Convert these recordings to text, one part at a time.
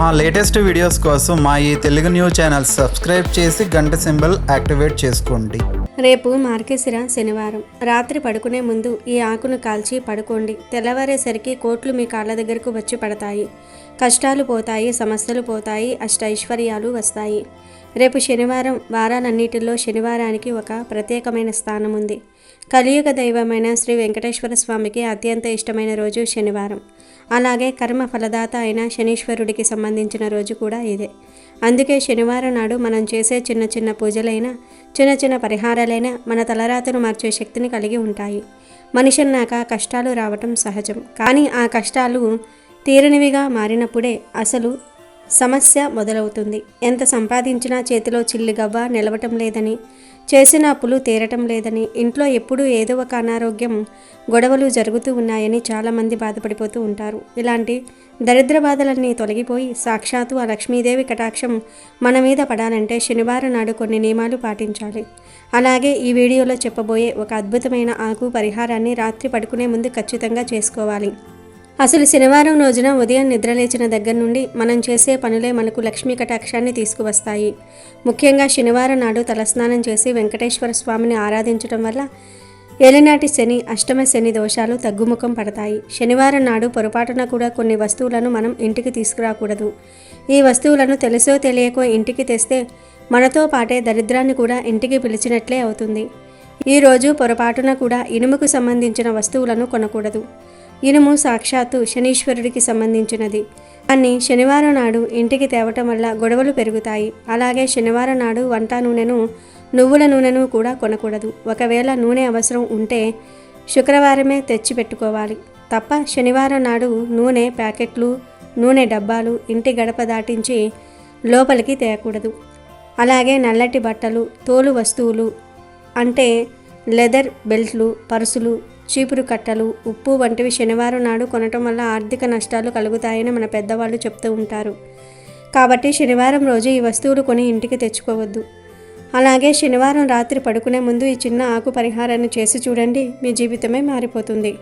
మా latest videos కోసం మా ఈ తెలుగు న్యూస్ ఛానల్ సబ్స్క్రైబ్ చేసి గంట సింబల్ యాక్టివేట్ చేసుకోండి. రేపు మార్గశిర శనివారం. రాత్రి పడుకునే ముందు ఈ ఆకును కాల్చి పడుకోండి. తెల్లవారేసరికి కోట్లు మీ కాళ్ళ దగ్గరకు వచ్చి పడతాయి. కష్టాలు పోతాయి, సమస్యలు పోతాయి, అష్టైశ్వర్యాలు వస్తాయి. రేపు శనివారం. వారాలన్నిటిలో శనివారానికి ఒక ప్రత్యేకమైన స్థానం ఉంది. కలియుగ దైవమైన శ్రీ వెంకటేశ్వర స్వామికి అత్యంత ఇష్టమైన రోజు శనివారం. అలాగే కర్మ ఫలదాత అయిన శనీశ్వరుడికి సంబంధించిన రోజు కూడా ఇదే. అందుకే శనివారం నాడు మనం చేసే చిన్న చిన్న పూజలైనా, చిన్న చిన్న పరిహారాలైనా మన తలరాతను మార్చే శక్తిని కలిగి ఉంటాయి. మనిషి అన్నాక కష్టాలు రావటం సహజం. కానీ ఆ కష్టాలు తీరనివిగా మారినప్పుడే అసలు సమస్య మొదలవుతుంది. ఎంత సంపాదించినా చేతిలో చిల్లిగవ్వ నిలవటం లేదని, చేసిన అప్పులు తీరటం లేదని, ఇంట్లో ఎప్పుడూ ఏదో ఒక అనారోగ్యం, గొడవలు జరుగుతూ ఉన్నాయని చాలామంది బాధపడిపోతూ ఉంటారు. ఇలాంటి దరిద్ర బాధలన్నీ తొలగిపోయి సాక్షాత్తు ఆ లక్ష్మీదేవి కటాక్షం మన మీద పడాలంటే శనివారం నాడు కొన్ని నియమాలు పాటించాలి. అలాగే ఈ వీడియోలో చెప్పబోయే ఒక అద్భుతమైన ఆకు పరిహారాన్ని రాత్రి పడుకునే ముందు ఖచ్చితంగా చేసుకోవాలి. అసలు శనివారం రోజున ఉదయం నిద్రలేచిన దగ్గర నుండి మనం చేసే పనులే మనకు లక్ష్మీ కటాక్షాన్ని తీసుకువస్తాయి. ముఖ్యంగా శనివారం నాడు తలస్నానం చేసి వెంకటేశ్వర స్వామిని ఆరాధించడం వల్ల ఏలినాటి శని, అష్టమ శని దోషాలు తగ్గుముఖం పడతాయి. శనివారం నాడు పొరపాటున కూడా కొన్ని వస్తువులను మనం ఇంటికి తీసుకురాకూడదు. ఈ వస్తువులను తెలుసో తెలియకో ఇంటికి తెస్తే మనతో పాటే దరిద్రాన్ని కూడా ఇంటికి పిలిచినట్లే అవుతుంది. ఈరోజు పొరపాటున కూడా ఇనుముకు సంబంధించిన వస్తువులను కొనకూడదు. ఇనుము సాక్షాత్తు శనీశ్వరుడికి సంబంధించినది. దాన్ని శనివారం నాడు ఇంటికి తేవటం వల్ల గొడవలు పెరుగుతాయి. అలాగే శనివారం నాడు వంట నూనెను, నువ్వుల నూనెను కూడా కొనకూడదు. ఒకవేళ నూనె అవసరం ఉంటే శుక్రవారమే తెచ్చి పెట్టుకోవాలి తప్ప శనివారం నాడు నూనె ప్యాకెట్లు, నూనె డబ్బాలు ఇంటి గడప దాటించి లోపలికి తేయకూడదు. అలాగే నల్లటి బట్టలు, తోలు వస్తువులు అంటే లెదర్ బెల్ట్లు, పర్సులు, చీపురు కట్టలు, ఉప్పు వంటివి శనివారం నాడు కొనటం వల్ల ఆర్థిక నష్టాలు కలుగుతాయని మన పెద్దవాళ్ళు చెప్తూ ఉంటారు. కాబట్టి శనివారం రోజు ఈ వస్తువులు కొని ఇంటికి తెచ్చుకోవద్దు. అలాగే శనివారం రాత్రి పడుకునే ముందు ఈ చిన్న ఆకు పరిహారాన్ని చేసి చూడండి, మీ జీవితమే మారిపోతుంది.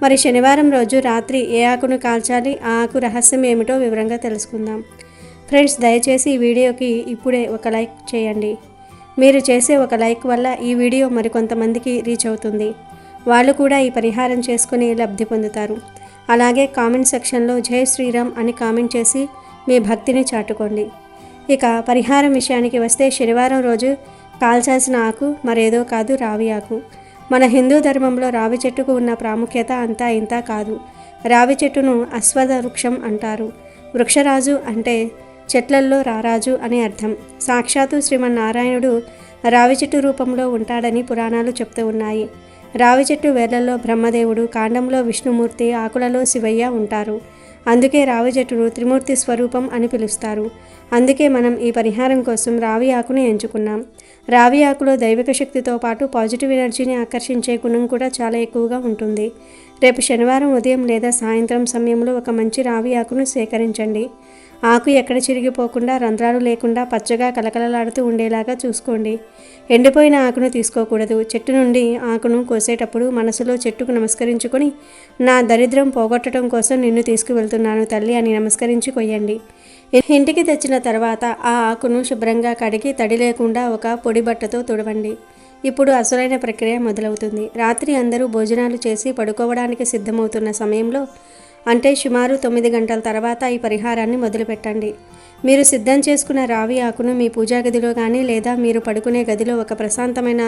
మరి శనివారం రోజు రాత్రి ఏ ఆకును కాల్చాలి, ఆ ఆకు రహస్యం ఏమిటో వివరంగా తెలుసుకుందాం. ఫ్రెండ్స్, దయచేసి ఈ వీడియోకి ఇప్పుడే ఒక లైక్ చేయండి. మీరు చేసే ఒక లైక్ వల్ల ఈ వీడియో మరికొంతమందికి రీచ్ అవుతుంది. వాళ్ళు కూడా ఈ పరిహారం చేసుకుని లబ్ధి పొందుతారు. అలాగే కామెంట్ సెక్షన్లో జై శ్రీరామ్ అని కామెంట్ చేసి మీ భక్తిని చాటుకోండి. ఇక పరిహారం విషయానికి వస్తే శనివారం రోజు కాల్చాల్సిన ఆకు మరేదో కాదు, రావి ఆకు. మన హిందూ ధర్మంలో రావి చెట్టుకు ఉన్న ప్రాముఖ్యత అంతా ఇంతా కాదు. రావి చెట్టును అశ్వథ వృక్షం అంటారు. వృక్షరాజు అంటే చెట్లల్లో రారాజు అని అర్థం. సాక్షాత్తు శ్రీమన్నారాయణుడు రావి చెట్టు రూపంలో ఉంటాడని పురాణాలు చెప్తూ ఉన్నాయి. రావి చెట్టు వేర్లలో బ్రహ్మదేవుడు, కాండంలో విష్ణుమూర్తి, ఆకులలో శివయ్య ఉంటారు. అందుకే రావి చెట్టును త్రిమూర్తి స్వరూపం అని పిలుస్తారు. అందుకే మనం ఈ పరిహారం కోసం రావి ఆకును ఎంచుకున్నాం. రావి ఆకులో దైవిక శక్తితో పాటు పాజిటివ్ ఎనర్జీని ఆకర్షించే గుణం కూడా చాలా ఎక్కువగా ఉంటుంది. రేపు శనివారం ఉదయం లేదా సాయంత్రం సమయంలో ఒక మంచి రావి ఆకును సేకరించండి. ఆకు ఎక్కడ చిరిగిపోకుండా, రంధ్రాలు లేకుండా పచ్చగా కలకలలాడుతూ ఉండేలాగా చూసుకోండి. ఎండిపోయిన ఆకును తీసుకోకూడదు. చెట్టు నుండి ఆకును కోసేటప్పుడు మనసులో చెట్టుకు నమస్కరించుకొని, నా దరిద్రం పోగొట్టడం కోసం నిన్ను తీసుకువెళ్తున్నాను తల్లి అని నమస్కరించి కొయ్యండి. ఇంటికి తెచ్చిన తర్వాత ఆ ఆకును శుభ్రంగా కడిగి తడి లేకుండా ఒక పొడి బట్టతో తుడవండి. ఇప్పుడు అసలైన ప్రక్రియ మొదలవుతుంది. రాత్రి అందరూ భోజనాలు చేసి పడుకోవడానికి సిద్ధమవుతున్న సమయంలో, అంటే సుమారు 9 గంటల తర్వాత ఈ పరిహారాన్ని మొదలుపెట్టండి. మీరు సిద్ధం చేసుకున్న రావి ఆకును మీ పూజా గదిలో కానీ లేదా మీరు పడుకునే గదిలో ఒక ప్రశాంతమైన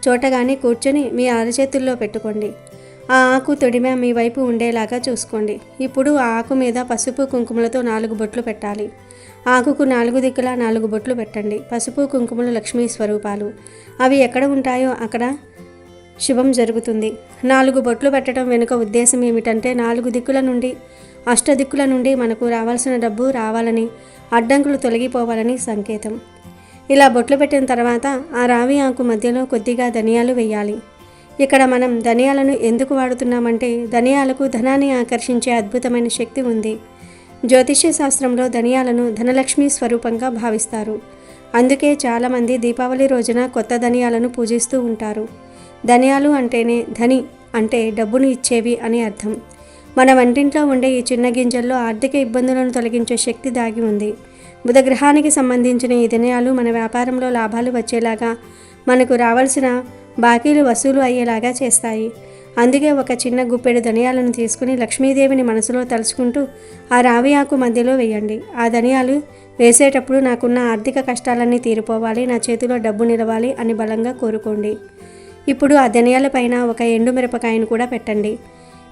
చోట కానీ కూర్చొని మీ అరచేతుల్లో పెట్టుకోండి. ఆ ఆకు తొడిమ మీ వైపు ఉండేలాగా చూసుకోండి. ఇప్పుడు ఆ ఆకు మీద పసుపు కుంకుమలతో 4 బొట్లు పెట్టాలి. ఆకుకు 4 దిక్కులా 4 బొట్లు పెట్టండి. పసుపు కుంకుమలు లక్ష్మీ స్వరూపాలు. అవి ఎక్కడ ఉంటాయో అక్కడ శుభం జరుగుతుంది. 4 బొట్లు పెట్టడం వెనుక ఉద్దేశం ఏమిటంటే 4 దిక్కుల నుండి, అష్టదిక్కుల నుండి మనకు రావాల్సిన డబ్బు రావాలని, అడ్డంకులు తొలగిపోవాలని సంకేతం. ఇలా బొట్లు పెట్టిన తర్వాత ఆ రావి ఆకు మధ్యలో కొద్దిగా ధనియాలు వేయాలి. ఇక్కడ మనం ధనియాలను ఎందుకు వాడుతున్నామంటే ధనియాలకు ధనాన్ని ఆకర్షించే అద్భుతమైన శక్తి ఉంది. జ్యోతిష్య శాస్త్రంలో ధనియాలను ధనలక్ష్మి స్వరూపంగా భావిస్తారు. అందుకే చాలామంది దీపావళి రోజున కొత్త ధనియాలను పూజిస్తూ ఉంటారు. ధనియాలు అంటేనే ధని అంటే డబ్బును ఇచ్చేవి అని అర్థం. మన వంటింట్లో ఉండే ఈ చిన్న గింజల్లో ఆర్థిక ఇబ్బందులను తొలగించే శక్తి దాగి ఉంది. బుధగ్రహానికి సంబంధించిన ఈ ధనియాలు మన వ్యాపారంలో లాభాలు వచ్చేలాగా, మనకు రావాల్సిన బాకీలు వసూలు అయ్యేలాగా చేస్తాయి. అందుకే ఒక చిన్న గుప్పెడు ధనియాలను తీసుకుని లక్ష్మీదేవిని మనసులో తలుచుకుంటూ ఆ రావి ఆకు మధ్యలో వేయండి. ఆ ధనియాలు వేసేటప్పుడు నాకున్న ఆర్థిక కష్టాలన్నీ తీరిపోవాలి, నా చేతిలో డబ్బు నిలవాలి అని బలంగా కోరుకోండి. ఇప్పుడు ఆ ధనియాల పైన ఒక ఎండుమిరపకాయను కూడా పెట్టండి.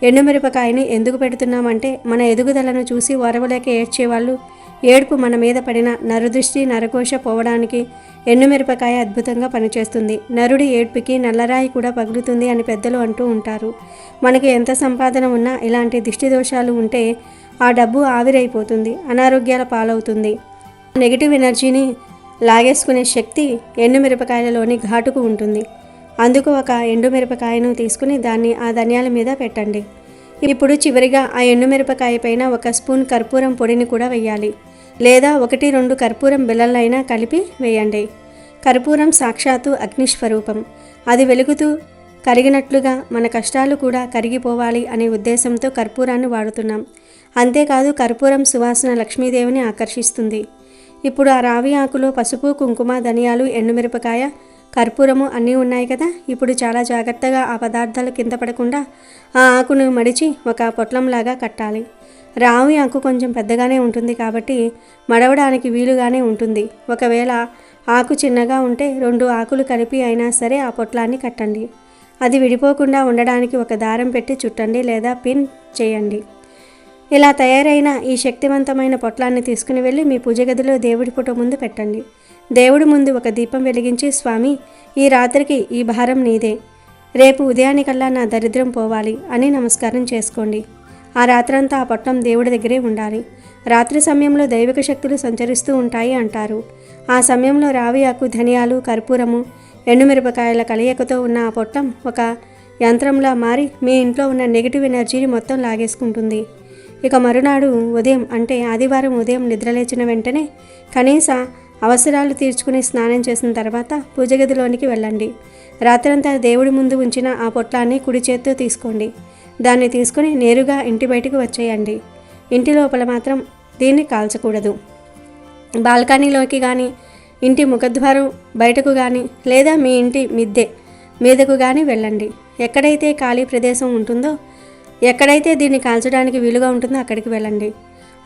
ఎండుమిరపకాయని ఎందుకు పెడుతున్నామంటే మన ఎదుగుదలను చూసి ఓరవలేక ఏడ్చేవాళ్ళు, ఏడుపు మన మీద పడిన నరదృష్టి నరకోశ పోవడానికి ఎండుమిరపకాయ అద్భుతంగా పనిచేస్తుంది. నరుడి ఏడ్పుకి నల్లరాయి కూడా పగులుతుంది అని పెద్దలు అంటూ ఉంటారు. మనకి ఎంత సంపాదన ఉన్నా ఇలాంటి దిష్టి దోషాలు ఉంటే ఆ డబ్బు ఆవిరైపోతుంది, అనారోగ్యాల పాలవుతుంది. నెగిటివ్ ఎనర్జీని లాగేసుకునే శక్తి ఎండుమిరపకాయలలోని ఘాటుకు ఉంటుంది. అందుకు ఒక ఎండుమిరపకాయను తీసుకుని దాన్ని ఆ ధనియాల మీద పెట్టండి. ఇప్పుడు చివరిగా ఆ ఎండుమిరపకాయ పైన ఒక స్పూన్ కర్పూరం పొడిని కూడా వేయాలి, లేదా 1-2 కర్పూరం బిళ్ళలైనా కలిపి వేయండి. కర్పూరం సాక్షాత్తు అగ్నిస్వరూపం. అది వెలుగుతూ కరిగినట్లుగా మన కష్టాలు కూడా కరిగిపోవాలి అనే ఉద్దేశంతో కర్పూరాన్ని వాడుతున్నాం. అంతేకాదు కర్పూరం సువాసన లక్ష్మీదేవిని ఆకర్షిస్తుంది. ఇప్పుడు ఆ రావి ఆకులో పసుపు, కుంకుమ, ధనియాలు, ఎండుమిరపకాయ, కర్పూరము అన్నీ ఉన్నాయి కదా. ఇప్పుడు చాలా జాగ్రత్తగా ఆ పదార్థాలు కింద పడకుండా ఆ ఆకును మడిచి ఒక పొట్లంలాగా కట్టాలి. రావి ఆకు కొంచెం పెద్దగానే ఉంటుంది కాబట్టి మడవడానికి వీలుగానే ఉంటుంది. ఒకవేళ ఆకు చిన్నగా ఉంటే 2 ఆకులు కలిపి అయినా సరే ఆ పొట్లాన్ని కట్టండి. అది విడిపోకుండా ఉండడానికి ఒక దారం పెట్టి చుట్టండి లేదా పిన్ చేయండి. ఇలా తయారైన ఈ శక్తివంతమైన పొట్లాన్ని తీసుకుని వెళ్ళి మీ పూజ గదిలో దేవుడి ఫోటో ముందు పెట్టండి. దేవుడి ముందు ఒక దీపం వెలిగించి, స్వామి, ఈ రాత్రికి ఈ భారం నీదే, రేపు ఉదయానికల్లా నా దరిద్రం పోవాలి అని నమస్కారం చేసుకోండి. ఆ రాత్రంతా ఆ పొట్లం దేవుడి దగ్గరే ఉండాలి. రాత్రి సమయంలో దైవిక శక్తులు సంచరిస్తూ ఉంటాయి అంటారు. ఆ సమయంలో రావి ఆకు, ధనియాలు, కర్పూరము, ఎండుమిరపకాయల కలయికతో ఉన్న ఆ పొట్లం ఒక యంత్రంలా మారి మీ ఇంట్లో ఉన్న నెగిటివ్ ఎనర్జీని మొత్తం లాగేసుకుంటుంది. ఇక మరునాడు ఉదయం అంటే ఆదివారం ఉదయం నిద్రలేచిన వెంటనే కనీస అవసరాలు తీర్చుకుని స్నానం చేసిన తర్వాత పూజ గదిలోనికి వెళ్ళండి. రాత్రంతా దేవుడి ముందు ఉంచిన ఆ పొట్లాన్ని కుడి చేత్తో తీసుకోండి. దాన్ని తీసుకుని నేరుగా ఇంటి బయటకు వచ్చేయండి. ఇంటి లోపల మాత్రం దీన్ని కాల్చకూడదు. బాల్కనీలోకి కానీ, ఇంటి ముఖద్వారం బయటకు కానీ, లేదా మీ ఇంటి మిద్దె మీదకు కానీ వెళ్ళండి. ఎక్కడైతే ఖాళీ ప్రదేశం ఉంటుందో, ఎక్కడైతే దీన్ని కాల్చడానికి వీలుగా ఉంటుందో అక్కడికి వెళ్ళండి.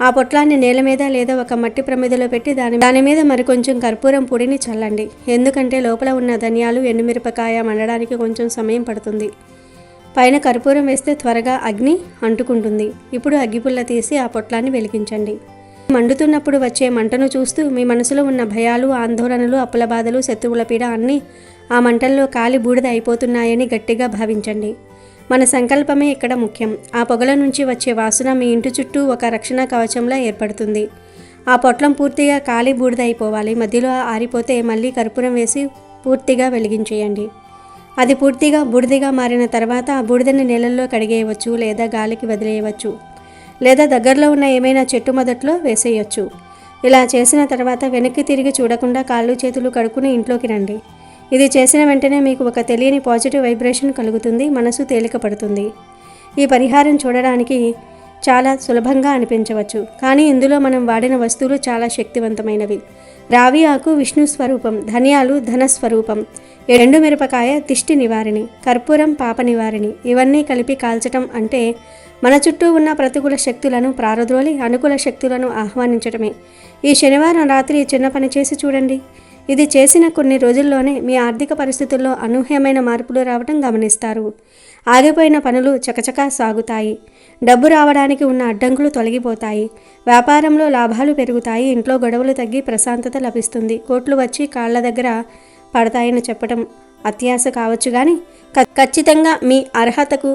ఆ పొట్లాన్ని నేల మీద లేదా ఒక మట్టి ప్రమిదలో పెట్టి దాని మీద మరికొంచెం కర్పూరం పొడిని చల్లండి. ఎందుకంటే లోపల ఉన్న ధనియాలు, ఎండుమిరపకాయ మండడానికి కొంచెం సమయం పడుతుంది. పైన కర్పూరం వేస్తే త్వరగా అగ్ని అంటుకుంటుంది. ఇప్పుడు అగ్గిపుల్ల తీసి ఆ పొట్లాన్ని వెలిగించండి. మండుతున్నప్పుడు వచ్చే మంటను చూస్తూ మీ మనసులో ఉన్న భయాలు, ఆందోళనలు, అప్పుల బాధలు, శత్రువుల పీడ అన్నీ ఆ మంటల్లో కాలి బూడిద అయిపోతున్నాయని గట్టిగా భావించండి. మన సంకల్పమే ఇక్కడ ముఖ్యం. ఆ పొగల నుంచి వచ్చే వాసన మీ ఇంటి చుట్టూ ఒక రక్షణ కవచంలా ఏర్పడుతుంది. ఆ పొట్లం పూర్తిగా కాలి బూడిద అయిపోవాలి. మధ్యలో ఆరిపోతే మళ్ళీ కర్పూరం వేసి పూర్తిగా వెలిగించేయండి. అది పూర్తిగా బూడిదగా మారిన తర్వాత ఆ బూడిదని నీళ్ళల్లో కడిగేయవచ్చు, లేదా గాలికి వదిలేయవచ్చు, లేదా దగ్గరలో ఉన్న ఏమైనా చెట్టు మొదట్లో వేసేయచ్చు. ఇలా చేసిన తర్వాత వెనక్కి తిరిగి చూడకుండా కాళ్ళు చేతులు కడుక్కుని ఇంట్లోకి రండి. ఇది చేసిన వెంటనే మీకు ఒక తెలియని పాజిటివ్ వైబ్రేషన్ కలుగుతుంది. మనసు తేలిక పడుతుంది. ఈ పరిహారం చూడడానికి చాలా సులభంగా అనిపించవచ్చు, కానీ ఇందులో మనం వాడిన వస్తువులు చాలా శక్తివంతమైనవి. రావి ఆకు విష్ణు స్వరూపం, ధనియాలు ధన స్వరూపం, ఎండుమిరపకాయ దిష్టి నివారిణి, కర్పూరం పాప నివారిణి. ఇవన్నీ కలిపి కాల్చటం అంటే మన చుట్టూ ఉన్న ప్రతికూల శక్తులను ప్రారద్రోలి అనుకూల శక్తులను ఆహ్వానించటమే. ఈ శనివారం రాత్రి చిన్న పని చేసి చూడండి. ఇది చేసిన కొన్ని రోజుల్లోనే మీ ఆర్థిక పరిస్థితుల్లో అనూహ్యమైన మార్పులు రావడం గమనిస్తారు. ఆగిపోయిన పనులు చకచకా సాగుతాయి. డబ్బు రావడానికి ఉన్న అడ్డంకులు తొలగిపోతాయి. వ్యాపారంలో లాభాలు పెరుగుతాయి. ఇంట్లో గొడవలు తగ్గి ప్రశాంతత లభిస్తుంది. కోట్లు వచ్చి కాళ్ళ దగ్గర పడతాయని చెప్పడం అత్యాశ కావచ్చు, కానీ ఖచ్చితంగా మీ అర్హతకు,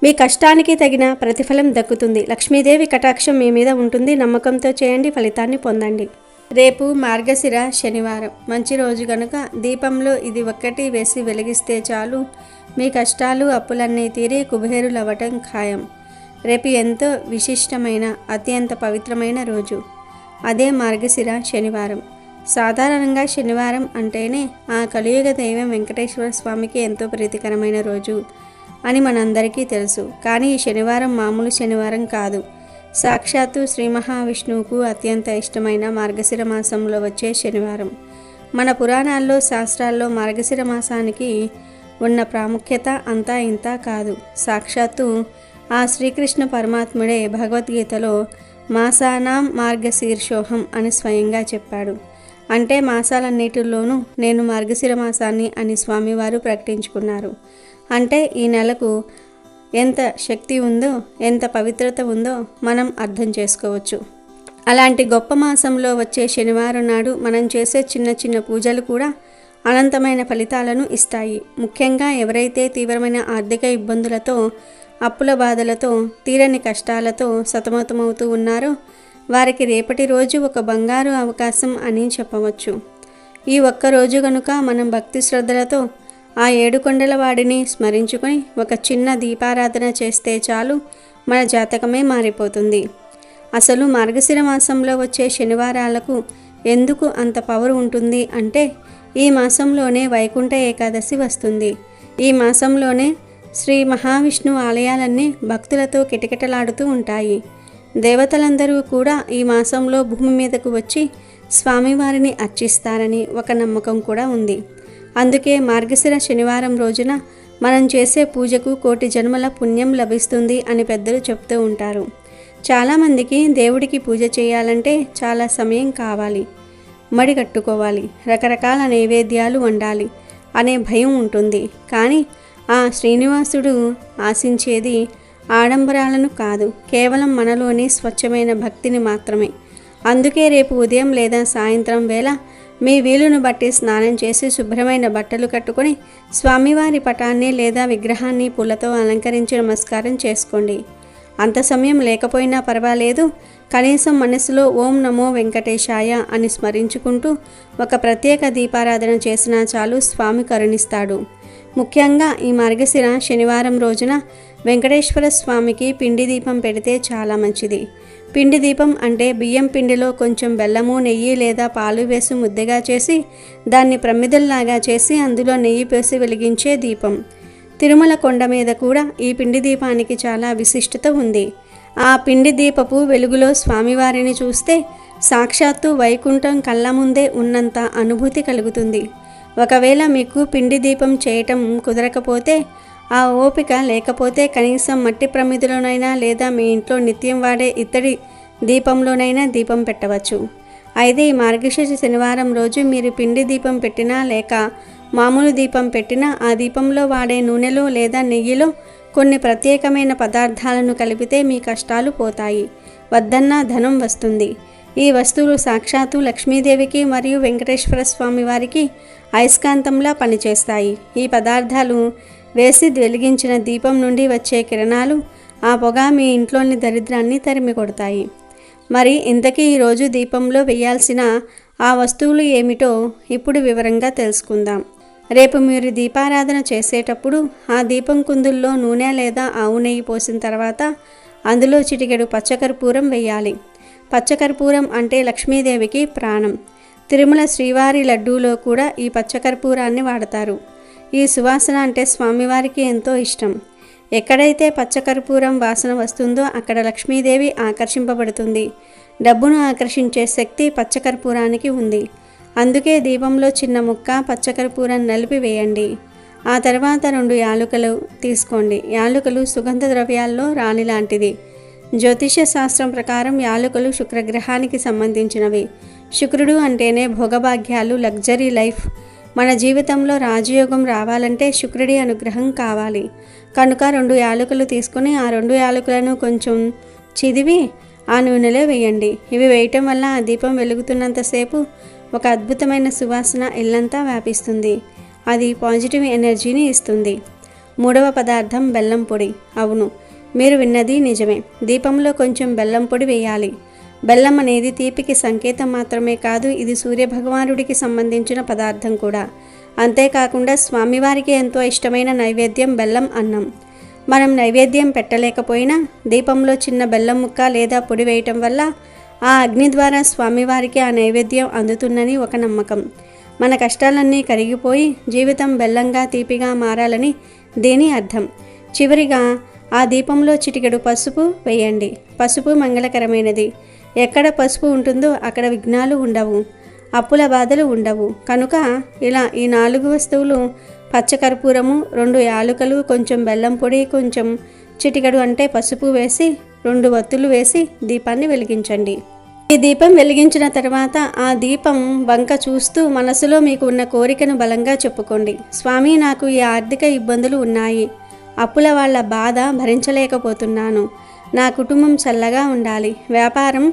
మీ కష్టానికి తగిన ప్రతిఫలం దక్కుతుంది. లక్ష్మీదేవి కటాక్షం మీ మీద ఉంటుంది. నమ్మకంతో చేయండి, ఫలితాన్ని పొందండి. రేపు మార్గశిర శనివారం, మంచి రోజు కనుక దీపంలో ఇది ఒక్కటి వేసి వెలిగిస్తే చాలు, మీ కష్టాలు అప్పులన్నీ తీరి కుబేరులవ్వటం ఖాయం. రేపు ఎంతో విశిష్టమైన అత్యంత పవిత్రమైన రోజు, అదే మార్గశిర శనివారం. సాధారణంగా శనివారం అంటేనే ఆ కలియుగ దైవం వెంకటేశ్వర స్వామికి ఎంతో ప్రీతికరమైన రోజు. అని మనందరికీ తెలుసు. కానీ ఈ శనివారం మామూలు శనివారం కాదు. సాక్షాత్తు శ్రీ మహావిష్ణువుకు అత్యంత ఇష్టమైన మార్గశిర మాసంలో వచ్చే శనివారం. మన పురాణాల్లో, శాస్త్రాల్లో మార్గశిర మాసానికి ఉన్న ప్రాముఖ్యత అంతా ఇంత కాదు. సాక్షాత్తు ఆ శ్రీకృష్ణ పరమాత్ముడే భగవద్గీతలో మాసానాం మార్గశీర్షోహం అని స్వయంగా చెప్పాడు. అంటే మాసాలన్నిటిలోనూ నేను మార్గశిర మాసాన్ని అని స్వామివారు ప్రకటించుకున్నారు. అంటే ఈ నెలకు ఎంత శక్తి ఉందో, ఎంత పవిత్రత ఉందో మనం అర్థం చేసుకోవచ్చు. అలాంటి గొప్ప మాసంలో వచ్చే శనివారం నాడు మనం చేసే చిన్న చిన్న పూజలు కూడా అనంతమైన ఫలితాలను ఇస్తాయి. ముఖ్యంగా ఎవరైతే తీవ్రమైన ఆర్థిక ఇబ్బందులతో, అప్పుల బాధలతో, తీరని కష్టాలతో సతమతమవుతూ ఉన్నారో వారికి రేపటి రోజు ఒక బంగారు అవకాశం అని చెప్పవచ్చు. ఈ ఒక్కరోజు కనుక మనం భక్తి శ్రద్ధలతో ఆ 7 కొండల వాడిని స్మరించుకొని ఒక చిన్న దీపారాధన చేస్తే చాలు, మన జాతకమే మారిపోతుంది. అసలు మార్గశిర మాసంలో వచ్చే శనివారాలకు ఎందుకు అంత పవర్ ఉంటుంది అంటే, ఈ మాసంలోనే వైకుంఠ ఏకాదశి వస్తుంది. ఈ మాసంలోనే శ్రీ మహావిష్ణువు ఆలయాలన్నీ భక్తులతో కిటకిటలాడుతూ ఉంటాయి. దేవతలందరూ కూడా ఈ మాసంలో భూమి మీదకు వచ్చి స్వామివారిని అర్చిస్తారని ఒక నమ్మకం కూడా ఉంది. అందుకే మార్గశిర శనివారం రోజున మనం చేసే పూజకు 1,000,000 జన్మల పుణ్యం లభిస్తుంది అని పెద్దలు చెప్తూ ఉంటారు. చాలామందికి దేవుడికి పూజ చేయాలంటే చాలా సమయం కావాలి, మడి కట్టుకోవాలి, రకరకాల నైవేద్యాలు వండాలి అనే భయం ఉంటుంది. కానీ ఆ శ్రీనివాసుడు ఆశించేది ఆడంబరాలను కాదు, కేవలం మనలోని స్వచ్ఛమైన భక్తిని మాత్రమే. అందుకే రేపు ఉదయం లేదా సాయంత్రం వేళ మీ వీలును బట్టి స్నానం చేసి శుభ్రమైన బట్టలు కట్టుకొని స్వామివారి పటాన్ని లేదా విగ్రహాన్ని పూలతో అలంకరించి నమస్కారం చేసుకోండి. అంత సమయం లేకపోయినా పర్వాలేదు, కనీసం మనసులో ఓం నమో వెంకటేశాయ అని స్మరించుకుంటూ ఒక ప్రత్యేక దీపారాధన చేసినా చాలు, స్వామి కరుణిస్తాడు. ముఖ్యంగా ఈ మార్గశిర శనివారం రోజున వెంకటేశ్వర స్వామికి పిండి దీపం పెడితే చాలా మంచిది. పిండి దీపం అంటే బియ్యం పిండిలో కొంచెం బెల్లము, నెయ్యి లేదా పాలు వేసి ముద్దగా చేసి దాన్ని ప్రమిదల్లాగా చేసి అందులో నెయ్యి వేసి వెలిగించే దీపం. తిరుమల కొండ మీద కూడా ఈ పిండి దీపానికి చాలా విశిష్టత ఉంది. ఆ పిండి దీపపు వెలుగులో స్వామివారిని చూస్తే సాక్షాత్తు వైకుంఠం కళ్ళ ముందే ఉన్నంత అనుభూతి కలుగుతుంది. ఒకవేళ మీకు పిండి దీపం చేయటం కుదరకపోతే, ఆ ఓపిక లేకపోతే కనీసం మట్టి ప్రమిదలోనైనా లేదా మీ ఇంట్లో నిత్యం వాడే ఇత్తడి దీపంలోనైనా దీపం పెట్టవచ్చు. అయితే ఈ మార్గశిర శనివారం రోజు మీరు పిండి దీపం పెట్టినా లేక మామూలు దీపం పెట్టినా ఆ దీపంలో వాడే నూనెలో లేదా నెయ్యిలో కొన్ని ప్రత్యేకమైన పదార్థాలను కలిపితే మీ కష్టాలు పోతాయి, వద్దన్నా ధనం వస్తుంది. ఈ వస్తువులు సాక్షాత్తు లక్ష్మీదేవికి మరియు వెంకటేశ్వర స్వామి వారికి అయస్కాంతంలా పనిచేస్తాయి. ఈ పదార్థాలు వేసి వెలిగించిన దీపం నుండి వచ్చే కిరణాలు, ఆ పొగ మీ ఇంట్లోని దరిద్రాన్ని తరిమి కొడతాయి. మరి ఇంతకీ ఈరోజు దీపంలో వేయాల్సిన ఆ వస్తువులు ఏమిటో ఇప్పుడు వివరంగా తెలుసుకుందాం. రేపు మీరు దీపారాధన చేసేటప్పుడు ఆ దీపం కుందుల్లో నూనె లేదా ఆవు నెయ్యి పోసిన తర్వాత అందులో చిటికెడు పచ్చకర్పూరం వేయాలి. పచ్చకర్పూరం అంటే లక్ష్మీదేవికి ప్రాణం. తిరుమల శ్రీవారి లడ్డూలో కూడా ఈ పచ్చకర్పూరాన్ని వాడతారు. ఈ సువాసన అంటే స్వామివారికి ఎంతో ఇష్టం. ఎక్కడైతే పచ్చకర్పూరం వాసన వస్తుందో అక్కడ లక్ష్మీదేవి ఆకర్షింపబడుతుంది. డబ్బును ఆకర్షించే శక్తి పచ్చకర్పూరానికి ఉంది. అందుకే దీపంలో చిన్న ముక్క పచ్చకర్పూరం నలిపి వేయండి. ఆ తర్వాత 2 యాలుకలు తీసుకోండి. యాలుకలు సుగంధ ద్రవ్యాల్లో రాణి లాంటిది. జ్యోతిష్య శాస్త్రం ప్రకారం యాలుకలు శుక్రగ్రహానికి సంబంధించినవి. శుక్రుడు అంటేనే భోగభాగ్యాలు, లగ్జరీ లైఫ్. మన జీవితంలో రాజయోగం రావాలంటే శుక్రుడి అనుగ్రహం కావాలి. కనుక 2 యాలకులు తీసుకుని ఆ 2 యాలకులను కొంచెం చిదివి ఆ నూనెలో వేయండి. ఇవి వేయటం వల్ల ఆ దీపం వెలుగుతున్నంతసేపు ఒక అద్భుతమైన సువాసన ఇల్లంతా వ్యాపిస్తుంది. అది పాజిటివ్ ఎనర్జీని ఇస్తుంది. 3వ పదార్థం బెల్లం పొడి. అవును, మీరు విన్నది నిజమే. దీపంలో కొంచెం బెల్లం పొడి వేయాలి. బెల్లం అనేది తీపికి సంకేతం మాత్రమే కాదు, ఇది సూర్యభగవానుడికి సంబంధించిన పదార్థం కూడా. అంతేకాకుండా స్వామివారికి ఎంతో ఇష్టమైన నైవేద్యం బెల్లం అన్నం. మనం నైవేద్యం పెట్టలేకపోయినా దీపంలో చిన్న బెల్లం ముక్క లేదా పొడి వేయటం వల్ల ఆ అగ్ని ద్వారా స్వామివారికి ఆ నైవేద్యం అందుతుందని ఒక నమ్మకం. మన కష్టాలన్నీ కరిగిపోయి జీవితం బెల్లంగా తీపిగా మారాలని దీని అర్థం. చివరిగా ఆ దీపంలో చిటికెడు పసుపు వేయండి. పసుపు మంగళకరమైనది. ఎక్కడ పసుపు ఉంటుందో అక్కడ విఘ్నాలు ఉండవు, అప్పుల బాధలు ఉండవు. కనుక ఇలా ఈ 4 వస్తువులు పచ్చకర్పూరము, 2 యాలుకలు, కొంచెం బెల్లం పొడి, కొంచెం చిటికెడు అంటే పసుపు వేసి 2 వత్తులు వేసి దీపాన్ని వెలిగించండి. ఈ దీపం వెలిగించిన తర్వాత ఆ దీపం వంక చూస్తూ మనసులో మీకు ఉన్న కోరికను బలంగా చెప్పుకోండి. స్వామి, నాకు ఈ ఆర్థిక ఇబ్బందులు ఉన్నాయి, అప్పుల వాళ్ళ బాధ భరించలేకపోతున్నాను, నా కుటుంబం చల్లగా ఉండాలి, వ్యాపారం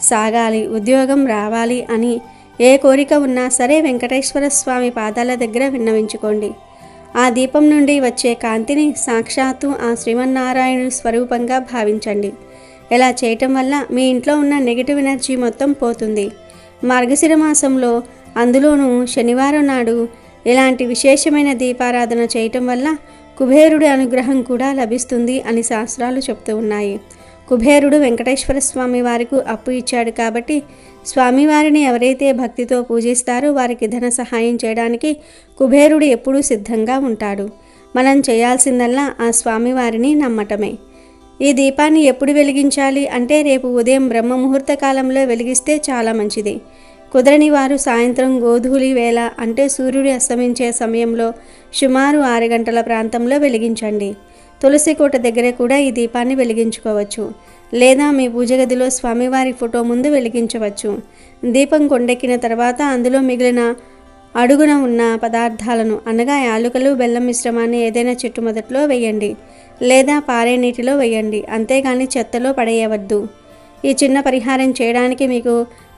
సాగాలి, ఉద్యోగం రావాలి అని ఏ కోరిక ఉన్నా సరే వెంకటేశ్వర స్వామి పాదాల దగ్గర విన్నవించుకోండి. ఆ దీపం నుండి వచ్చే కాంతిని సాక్షాత్తు ఆ శ్రీమన్నారాయణుడి స్వరూపంగా భావించండి. ఇలా చేయటం వల్ల మీ ఇంట్లో ఉన్న నెగిటివ్ ఎనర్జీ మొత్తం పోతుంది. మార్గశిర మాసంలో అందులోనూ శనివారం నాడు ఇలాంటి విశేషమైన దీపారాధన చేయటం వల్ల కుబేరుడి అనుగ్రహం కూడా లభిస్తుంది అని శాస్త్రాలు చెప్తూ ఉన్నాయి. కుబేరుడు వెంకటేశ్వర స్వామి వారికి అప్పు ఇచ్చాడు కాబట్టి స్వామివారిని ఎవరైతే భక్తితో పూజిస్తారో వారికి ధన సహాయం చేయడానికి కుబేరుడు ఎప్పుడూ సిద్ధంగా ఉంటాడు. మనం చేయాల్సిందల్లా ఆ స్వామివారిని నమ్మటమే. ఈ దీపాన్ని ఎప్పుడు వెలిగించాలి అంటే రేపు ఉదయం బ్రహ్మ ముహూర్త కాలంలో వెలిగిస్తే చాలా మంచిది. కుదరని వారు సాయంత్రం గోధూళి వేళ అంటే సూర్యుడు అస్తమించే సమయంలో సుమారు 6 గంటల ప్రాంతంలో వెలిగించండి. తులసి కోట దగ్గర కూడా ఈ దీపాన్ని వెలిగించుకోవచ్చు, లేదా మీ పూజ గదిలో స్వామివారి ఫోటో ముందు వెలిగించవచ్చు. దీపం కొండెక్కిన తర్వాత అందులో మిగిలిన అడుగున ఉన్న పదార్థాలను అనగా యాలుకలు, బెల్లం మిశ్రమాన్ని ఏదైనా చెట్టు మొదట్లో వేయండి, లేదా పారే నీటిలో వేయండి. అంతేగాని చెత్తలో పడేయవద్దు. ఈ చిన్న పరిహారం చేయడానికి మీకు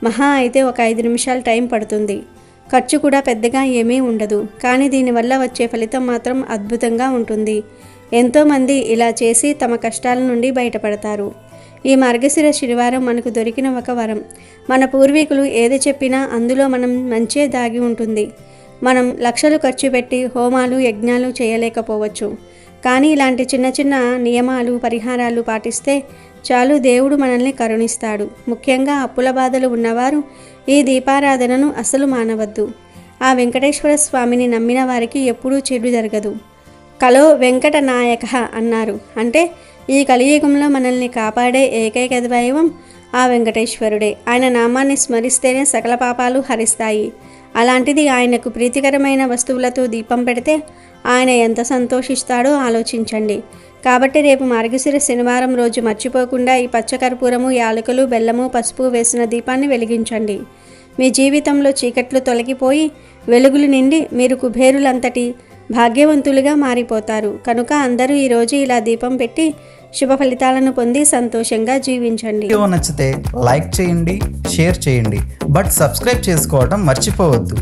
మహా అయితే ఒక 5 నిమిషాలు టైం పడుతుంది. ఖర్చు కూడా పెద్దగా ఏమీ ఉండదు, కానీ దీనివల్ల వచ్చే ఫలితం మాత్రం అద్భుతంగా ఉంటుంది. ఎంతోమంది ఇలా చేసి తమ కష్టాల నుండి బయటపడతారు. ఈ మార్గశిర శనివారం మనకు దొరికిన ఒక వరం. మన పూర్వీకులు ఏది చెప్పినా అందులో మనం మంచే దాగి ఉంటుంది. మనం లక్షలు ఖర్చు పెట్టి హోమాలు, యజ్ఞాలు చేయలేకపోవచ్చు, కానీ ఇలాంటి చిన్న చిన్న నియమాలు, పరిహారాలు పాటిస్తే చాలు, దేవుడు మనల్ని కరుణిస్తాడు. ముఖ్యంగా అప్పుల బాధలు ఉన్నవారు ఈ దీపారాధనను అసలు మానవద్దు. ఆ వెంకటేశ్వర స్వామిని నమ్మిన వారికి ఎప్పుడూ చెడు జరగదు. కలో వెంకట నాయక అన్నారు అంటే ఈ కలియుగంలో మనల్ని కాపాడే ఏకైక దైవం ఆ వెంకటేశ్వరుడే. ఆయన నామాన్ని స్మరిస్తేనే సకల పాపాలు హరిస్తాయి. అలాంటిది ఆయనకు ప్రీతికరమైన వస్తువులతో దీపం పెడితే ఆయన ఎంత సంతోషిస్తాడో ఆలోచించండి. కాబట్టి రేపు మార్గశిర శనివారం రోజు మర్చిపోకుండా ఈ పచ్చకర్పూరము, యాలకులు, బెల్లము, పసుపు వేసిన దీపాన్ని వెలిగించండి. మీ జీవితంలో చీకట్లు తొలగిపోయి వెలుగులు నిండి మీరు కుబేరులంతటి భాగ్యవంతులుగా మారిపోతారు. కనుక అందరూ ఈరోజు ఇలా దీపం పెట్టి శుభ ఫలితాలను పొంది సంతోషంగా జీవించండి. వీడియో నచ్చితే లైక్ చేయండి, షేర్ చేయండి, బట్ సబ్స్క్రైబ్ చేసుకోవడం మర్చిపోవద్దు.